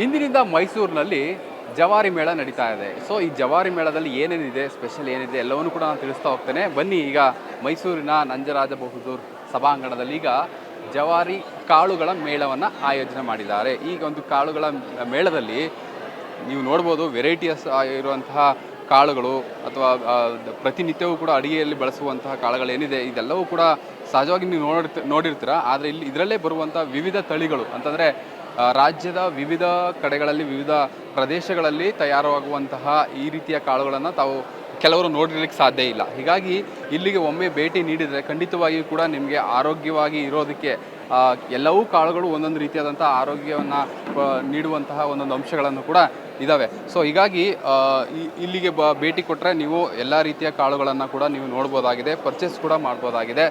ಇಂದಿನಿಂದ ಮೈಸೂರಿನಲ್ಲಿ ಜವಾರಿ ಮೇಳ ನಡೀತಾ ಇದೆ. ಸೊ ಈ ಜವಾರಿ ಮೇಳದಲ್ಲಿ ಏನೇನಿದೆ, ಸ್ಪೆಷಲ್ ಏನಿದೆ ಎಲ್ಲವನ್ನೂ ಕೂಡ ನಾನು ತಿಳಿಸ್ತಾ ಹೋಗ್ತೇನೆ. ಬನ್ನಿ, ಈಗ ಮೈಸೂರಿನ ನಂಜರಾಜ ಬಹದ್ದೂರ್ ಸಭಾಂಗಣದಲ್ಲಿ ಈಗ ಜವಾರಿ ಕಾಳುಗಳ ಮೇಳವನ್ನು ಆಯೋಜನೆ ಮಾಡಿದ್ದಾರೆ. ಈಗ ಒಂದು ಕಾಳುಗಳ ಮೇಳದಲ್ಲಿ ನೀವು ನೋಡ್ಬೋದು, ವೆರೈಟಿಯಸ್ ಇರುವಂತಹ ಕಾಳುಗಳು ಅಥವಾ ಪ್ರತಿನಿತ್ಯವೂ ಕೂಡ ಅಡುಗೆಯಲ್ಲಿ ಬಳಸುವಂತಹ ಕಾಳುಗಳೇನಿದೆ ಇದೆಲ್ಲವೂ ಕೂಡ ಸಹಜವಾಗಿ ನೀವು ನೋಡಿರ್ತೀರ. ಆದರೆ ಇದರಲ್ಲೇ ಬರುವಂಥ ವಿವಿಧ ತಳಿಗಳು ಅಂತಂದರೆ ರಾಜ್ಯದ ವಿವಿಧ ಕಡೆಗಳಲ್ಲಿ, ವಿವಿಧ ಪ್ರದೇಶಗಳಲ್ಲಿ ತಯಾರಾಗುವಂತಹ ಈ ರೀತಿಯ ಕಾಳುಗಳನ್ನು ತಾವು ಕೆಲವರು ನೋಡಿರ್ಲಿಕ್ಕೆ ಸಾಧ್ಯ ಇಲ್ಲ. ಹೀಗಾಗಿ ಇಲ್ಲಿಗೆ ಒಮ್ಮೆ ಭೇಟಿ ನೀಡಿದರೆ ಖಂಡಿತವಾಗಿಯೂ ಕೂಡ ನಿಮಗೆ ಆರೋಗ್ಯವಾಗಿ ಇರೋದಕ್ಕೆ ಎಲ್ಲವೂ ಕಾಳುಗಳು ಒಂದೊಂದು ರೀತಿಯಾದಂಥ ಆರೋಗ್ಯವನ್ನು ನೀಡುವಂತಹ ಒಂದೊಂದು ಅಂಶಗಳನ್ನು ಕೂಡ ಇದ್ದಾವೆ. ಸೊ ಹೀಗಾಗಿ ಇಲ್ಲಿಗೆ ಭೇಟಿ ಕೊಟ್ಟರೆ ನೀವು ಎಲ್ಲ ರೀತಿಯ ಕಾಳುಗಳನ್ನು ಕೂಡ ನೀವು ನೋಡ್ಬೋದಾಗಿದೆ, ಪರ್ಚೇಸ್ ಕೂಡ ಮಾಡ್ಬೋದಾಗಿದೆ.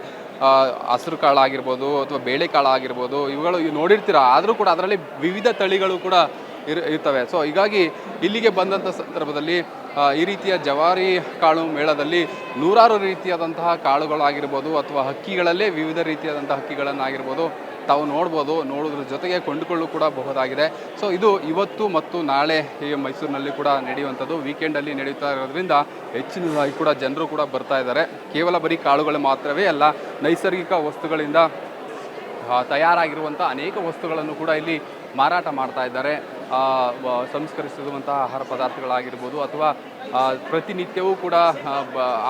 ಹಸಿರು ಕಾಳು ಆಗಿರ್ಬೋದು ಅಥವಾ ಬೇಳೆಕಾಳು ಆಗಿರ್ಬೋದು, ಇವುಗಳು ನೋಡಿರ್ತೀರ. ಆದರೂ ಕೂಡ ಅದರಲ್ಲಿ ವಿವಿಧ ತಳಿಗಳು ಕೂಡ ಇರ್ತವೆ. ಸೊ ಹೀಗಾಗಿ ಇಲ್ಲಿಗೆ ಬಂದಂಥ ಸಂದರ್ಭದಲ್ಲಿ ಈ ರೀತಿಯ ಜವಾರಿ ಕಾಳು ಮೇಳದಲ್ಲಿ ನೂರಾರು ರೀತಿಯಾದಂತಹ ಕಾಳುಗಳಾಗಿರ್ಬೋದು ಅಥವಾ ಹಕ್ಕಿಗಳಲ್ಲೇ ವಿವಿಧ ರೀತಿಯಾದಂಥ ಹಕ್ಕಿಗಳನ್ನಾಗಿರ್ಬೋದು ತಾವು ನೋಡ್ಬೋದು. ನೋಡೋದ್ರ ಜೊತೆಗೆ ಕೊಂಡುಕೊಳ್ಳು ಕೂಡ ಬಹುದಾಗಿದೆ. ಸೊ ಇದು ಇವತ್ತು ಮತ್ತು ನಾಳೆ ಈ ಮೈಸೂರಿನಲ್ಲಿ ಕೂಡ ನಡೆಯುವಂಥದ್ದು. ವೀಕೆಂಡಲ್ಲಿ ನಡೆಯುತ್ತಾ ಇರೋದ್ರಿಂದ ಹೆಚ್ಚಿನದಾಗಿ ಕೂಡ ಜನರು ಕೂಡ ಬರ್ತಾ ಇದ್ದಾರೆ. ಕೇವಲ ಬರೀ ಕಾಳುಗಳು ಮಾತ್ರವೇ ಅಲ್ಲ, ನೈಸರ್ಗಿಕ ವಸ್ತುಗಳಿಂದ ತಯಾರಾಗಿರುವಂಥ ಅನೇಕ ವಸ್ತುಗಳನ್ನು ಕೂಡ ಇಲ್ಲಿ ಮಾರಾಟ ಮಾಡ್ತಾ ಇದ್ದಾರೆ. ಸಂಸ್ಕರಿಸಿರುವಂತಹ ಆಹಾರ ಪದಾರ್ಥಗಳಾಗಿರ್ಬೋದು ಅಥವಾ ಪ್ರತಿನಿತ್ಯವೂ ಕೂಡ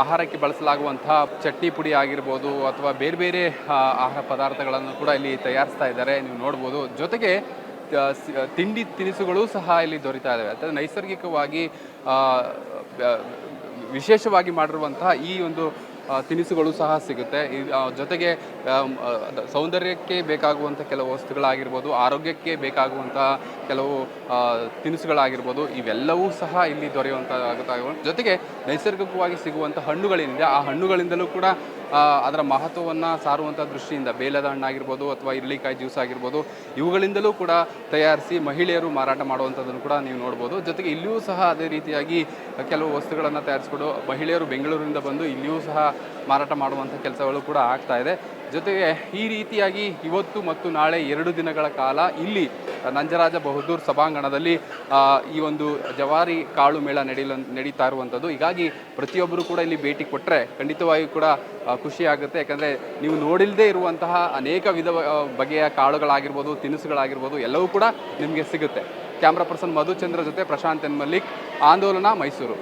ಆಹಾರಕ್ಕೆ ಬಳಸಲಾಗುವಂತಹ ಚಟ್ನಿ ಪುಡಿ ಆಗಿರ್ಬೋದು ಅಥವಾ ಬೇರೆ ಬೇರೆ ಆಹಾರ ಪದಾರ್ಥಗಳನ್ನು ಕೂಡ ಇಲ್ಲಿ ತಯಾರಿಸ್ತಾ ಇದ್ದಾರೆ, ನೀವು ನೋಡ್ಬೋದು. ಜೊತೆಗೆ ತಿಂಡಿ ತಿನಿಸುಗಳು ಸಹ ಇಲ್ಲಿ ದೊರೀತಾ ಇದ್ದಾವೆ. ಅಂದರೆ ನೈಸರ್ಗಿಕವಾಗಿ ವಿಶೇಷವಾಗಿ ಮಾಡಿರುವಂತಹ ಈ ಒಂದು ತಿನಿಸುಗಳು ಸಹ ಸಿಗುತ್ತೆ. ಜೊತೆಗೆ ಸೌಂದರ್ಯಕ್ಕೆ ಬೇಕಾಗುವಂಥ ಕೆಲವು ವಸ್ತುಗಳಾಗಿರ್ಬೋದು, ಆರೋಗ್ಯಕ್ಕೆ ಬೇಕಾಗುವಂಥ ಕೆಲವು ತಿನಿಸುಗಳಾಗಿರ್ಬೋದು, ಇವೆಲ್ಲವೂ ಸಹ ಇಲ್ಲಿ ದೊರೆಯುವಂಥ ಜೊತೆಗೆ ನೈಸರ್ಗಿಕವಾಗಿ ಸಿಗುವಂಥ ಹಣ್ಣುಗಳೇನಿದೆ ಆ ಹಣ್ಣುಗಳಿಂದಲೂ ಕೂಡ ಅದರ ಮಹತ್ವವನ್ನು ಸಾರುವಂಥ ದೃಷ್ಟಿಯಿಂದ ಬೇಲದ ಹಣ್ಣಾಗಿರ್ಬೋದು ಅಥವಾ ಇರಳಿಕಾಯಿ ಜ್ಯೂಸ್ ಆಗಿರ್ಬೋದು, ಇವುಗಳಿಂದಲೂ ಕೂಡ ತಯಾರಿಸಿ ಮಹಿಳೆಯರು ಮಾರಾಟ ಮಾಡುವಂಥದ್ದನ್ನು ಕೂಡ ನೀವು ನೋಡ್ಬೋದು. ಜೊತೆಗೆ ಇಲ್ಲಿಯೂ ಸಹ ಅದೇ ರೀತಿಯಾಗಿ ಕೆಲವು ವಸ್ತುಗಳನ್ನು ತಯಾರಿಸ್ಕೊಂಡು ಮಹಿಳೆಯರು ಬೆಂಗಳೂರಿನಿಂದ ಬಂದು ಇಲ್ಲಿಯೂ ಸಹ ಮಾರಾಟ ಮಾಡುವಂಥ ಕೆಲಸಗಳು ಕೂಡ ಆಗ್ತಾ ಇದೆ. ಜೊತೆಗೆ ಈ ರೀತಿಯಾಗಿ ಇವತ್ತು ಮತ್ತು ನಾಳೆ 2 ದಿನಗಳ ಕಾಲ ಇಲ್ಲಿ ನಂಜರಾಜ ಬಹದ್ದೂರ್ ಸಭಾಂಗಣದಲ್ಲಿ ಈ ಒಂದು ಜವಾರಿ ಕಾಳು ಮೇಳ ನಡೀತಾ ಇರುವಂಥದ್ದು. ಹೀಗಾಗಿ ಪ್ರತಿಯೊಬ್ಬರು ಕೂಡ ಇಲ್ಲಿ ಭೇಟಿ ಕೊಟ್ಟರೆ ಖಂಡಿತವಾಗಿಯೂ ಕೂಡ ಖುಷಿ ಆಗುತ್ತೆ. ಯಾಕಂದರೆ ನೀವು ನೋಡಿಲ್ಲದೆ ಇರುವಂತಹ ಅನೇಕ ಬಗೆಯ ಕಾಳುಗಳಾಗಿರ್ಬೋದು, ತಿನಿಸುಗಳಾಗಿರ್ಬೋದು ಎಲ್ಲವೂ ಕೂಡ ನಿಮಗೆ ಸಿಗುತ್ತೆ. ಕ್ಯಾಮ್ರಾ ಪರ್ಸನ್ ಮಧುಚಂದ್ರ ಜೊತೆ ಪ್ರಶಾಂತ್ ಎನ್ ಮಲ್ಲಿಕ್, ಆಂದೋಲನ, ಮೈಸೂರು.